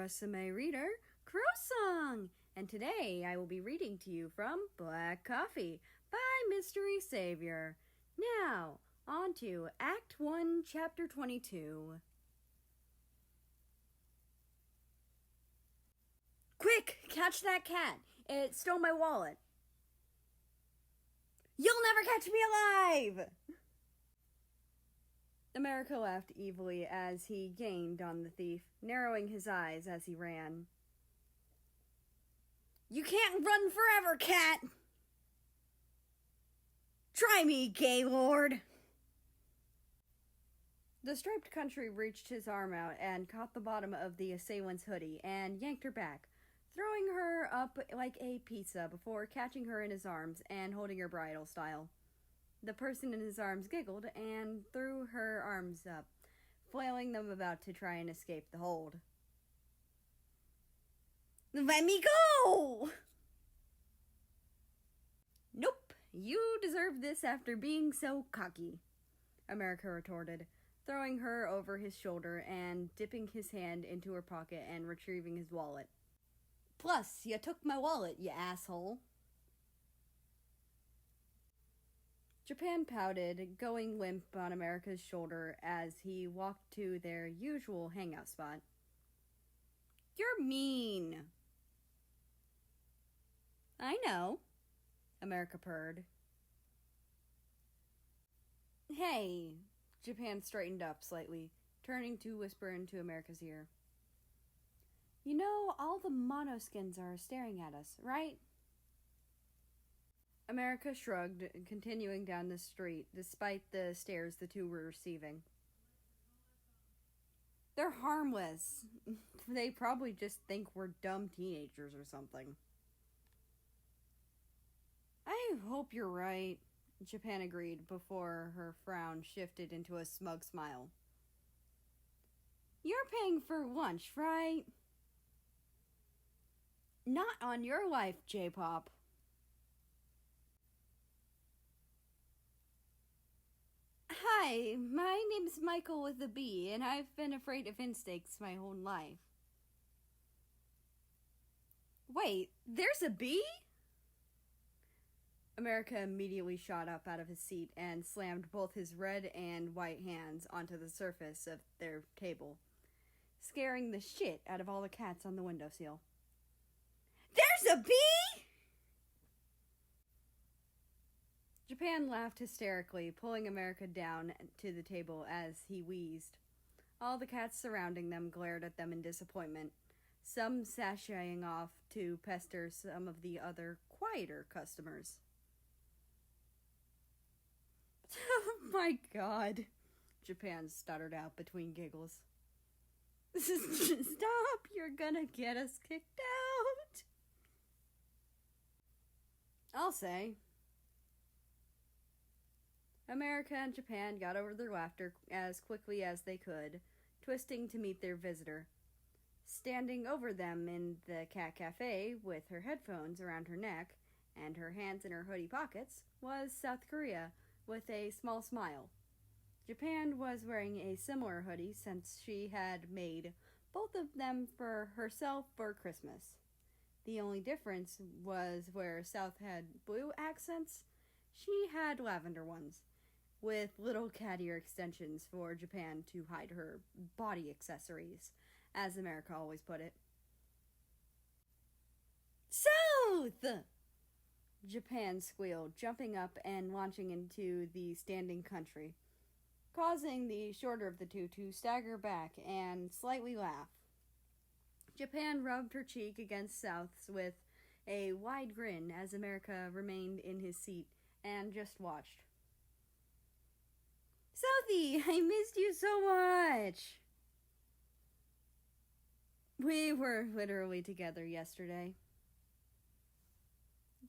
Rusame reader, Crow Song, and today I will be reading to you from Black Coffee by MysterySaviour. Now, on to Act 1, Chapter 22. Quick! Catch that cat! It stole my wallet. You'll never catch me alive! America laughed evilly as he gained on the thief, narrowing his eyes as he ran. You can't run forever, cat! Try me, Gaylord! The striped country reached his arm out and caught the bottom of the assailant's hoodie and yanked her back, throwing her up like a pizza before catching her in his arms and holding her bridal style. The person in his arms giggled and threw her arms up, flailing them about to try and escape the hold. Let me go! Nope, you deserve this after being so cocky, America retorted, throwing her over his shoulder and dipping his hand into her pocket and retrieving his wallet. Plus, you took my wallet, you asshole. Japan pouted, going limp on America's shoulder as he walked to their usual hangout spot. You're mean. I know, America purred. Hey, Japan straightened up slightly, turning to whisper into America's ear. You know, all the monoskins are staring at us, right? America shrugged, continuing down the street, despite the stares the two were receiving. They're harmless. They probably just think we're dumb teenagers or something. I hope you're right, Japan agreed before her frown shifted into a smug smile. You're paying for lunch, right? Not on your life, J-Pop. Hi, my name's Michael with a B, and I've been afraid of insects my whole life. Wait, there's a bee? America immediately shot up out of his seat and slammed both his red and white hands onto the surface of their table, scaring the shit out of all the cats on the windowsill. There's a bee?! Japan laughed hysterically, pulling America down to the table as he wheezed. All the cats surrounding them glared at them in disappointment, some sashaying off to pester some of the other, quieter customers. Oh my god, Japan stuttered out between giggles. Stop, you're gonna get us kicked out. I'll say. America and Japan got over their laughter as quickly as they could, twisting to meet their visitor. Standing over them in the cat cafe, with her headphones around her neck and her hands in her hoodie pockets, was South Korea, with a small smile. Japan was wearing a similar hoodie since she had made both of them for herself for Christmas. The only difference was where South had blue accents, she had lavender ones, with little cat ear extensions for Japan to hide her body accessories, as America always put it. South! Japan squealed, jumping up and launching into the standing country, causing the shorter of the two to stagger back and slightly laugh. Japan rubbed her cheek against South's with a wide grin as America remained in his seat and just watched. Southie, I missed you so much! We were literally together yesterday.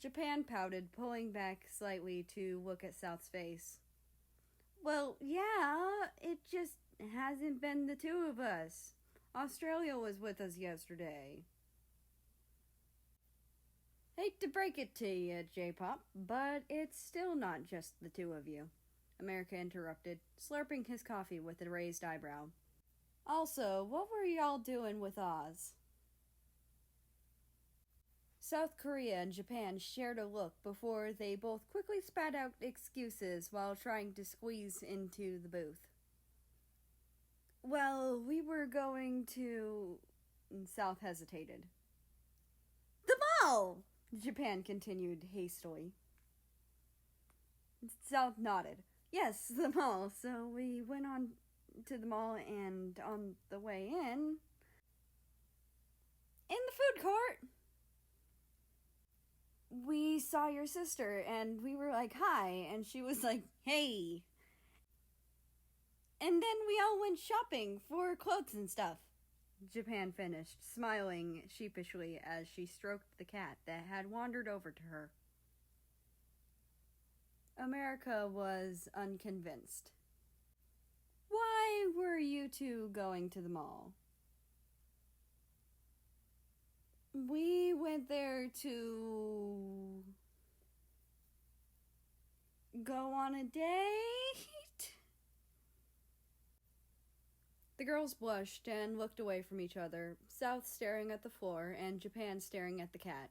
Japan pouted, pulling back slightly to look at South's face. Well, yeah, it just hasn't been the two of us. Australia was with us yesterday. Hate to break it to you, J-Pop, but it's still not just the two of you, America interrupted, slurping his coffee with a raised eyebrow. Also, what were y'all doing with Oz? South Korea and Japan shared a look before they both quickly spat out excuses while trying to squeeze into the booth. Well, we were going to... South hesitated. The mall! Japan continued hastily. South nodded. Yes, the mall. So we went on to the mall, and on the way in the food court, we saw your sister, and we were like, hi, and she was like, hey. And then we all went shopping for clothes and stuff. Japan finished, smiling sheepishly as she stroked the cat that had wandered over to her. America was unconvinced. Why were you two going to the mall? We went there to go on a date? The girls blushed and looked away from each other, South staring at the floor and Japan staring at the cat,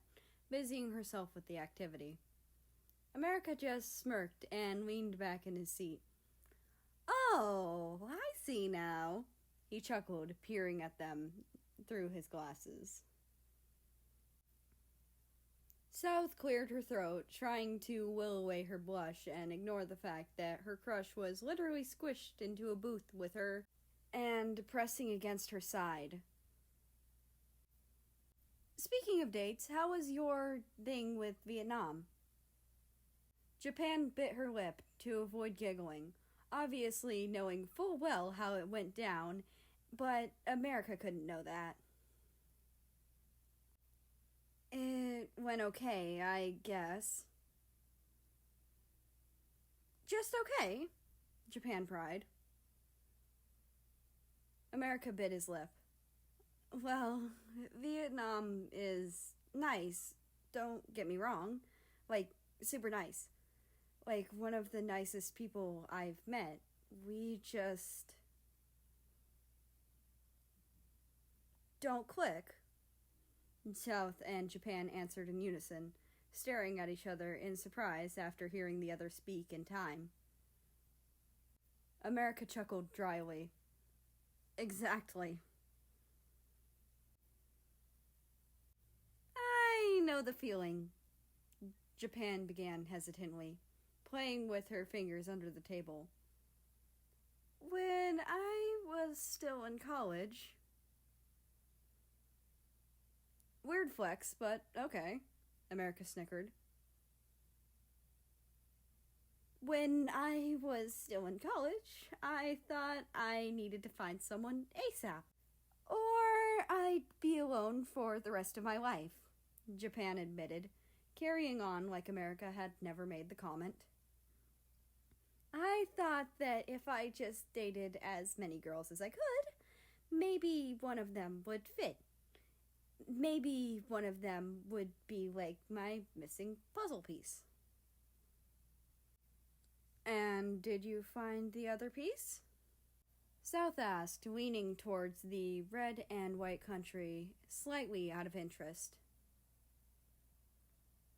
busying herself with the activity. America just smirked and leaned back in his seat. Oh, I see now, he chuckled, peering at them through his glasses. South cleared her throat, trying to will away her blush and ignore the fact that her crush was literally squished into a booth with her and pressing against her side. Speaking of dates, how was your thing with Vietnam? Japan bit her lip to avoid giggling, obviously knowing full well how it went down, but America couldn't know that. It went okay, I guess. Just okay, Japan cried. America bit his lip. Well, Vietnam is nice, don't get me wrong. Like, super nice. Like, one of the nicest people I've met. We just don't click. South and Japan answered in unison, staring at each other in surprise after hearing the other speak in time. America chuckled dryly. Exactly. I know the feeling, Japan began hesitantly, playing with her fingers under the table. When I was still in college... Weird flex, but okay, America snickered. When I was still in college, I thought I needed to find someone ASAP. Or I'd be alone for the rest of my life, Japan admitted, carrying on like America had never made the comment. I thought that if I just dated as many girls as I could, maybe one of them would fit. Maybe one of them would be like my missing puzzle piece. And did you find the other piece? South asked, leaning towards the red and white country, slightly out of interest.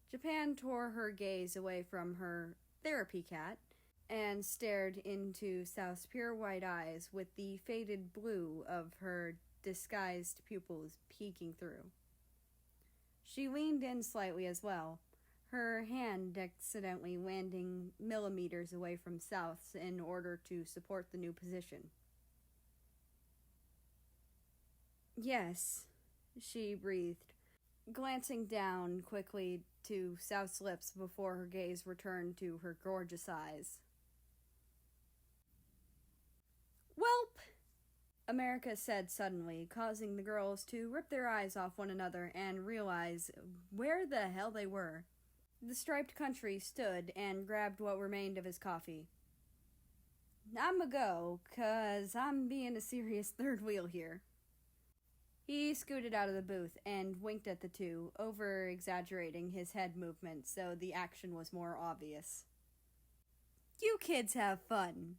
Japan tore her gaze away from her therapy cat and stared into South's pure white eyes with the faded blue of her disguised pupils peeking through. She leaned in slightly as well, her hand accidentally landing millimeters away from South's in order to support the new position. Yes, she breathed, glancing down quickly to South's lips before her gaze returned to her gorgeous eyes. Welp! America said suddenly, causing the girls to rip their eyes off one another and realize where the hell they were. The striped country stood and grabbed what remained of his coffee. I'ma go, 'cause I'm being a serious third wheel here. He scooted out of the booth and winked at the two, over-exaggerating his head movement so the action was more obvious. You kids have fun,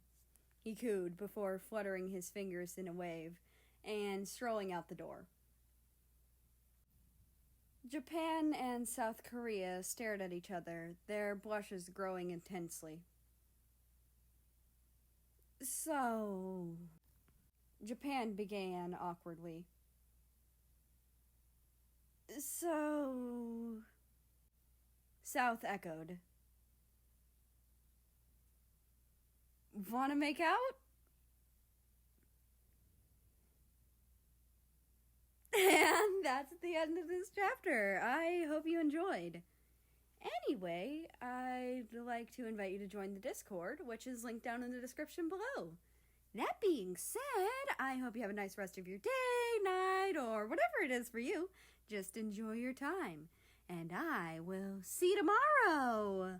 he cooed before fluttering his fingers in a wave and strolling out the door. Japan and South Korea stared at each other, their blushes growing intensely. So, Japan began awkwardly. So, South echoed. Wanna make out? And that's the end of this chapter. I hope you enjoyed. Anyway, I'd like to invite you to join the Discord, which is linked down in the description below. That being said, I hope you have a nice rest of your day, night, or whatever it is for you. Just enjoy your time. And I will see you tomorrow.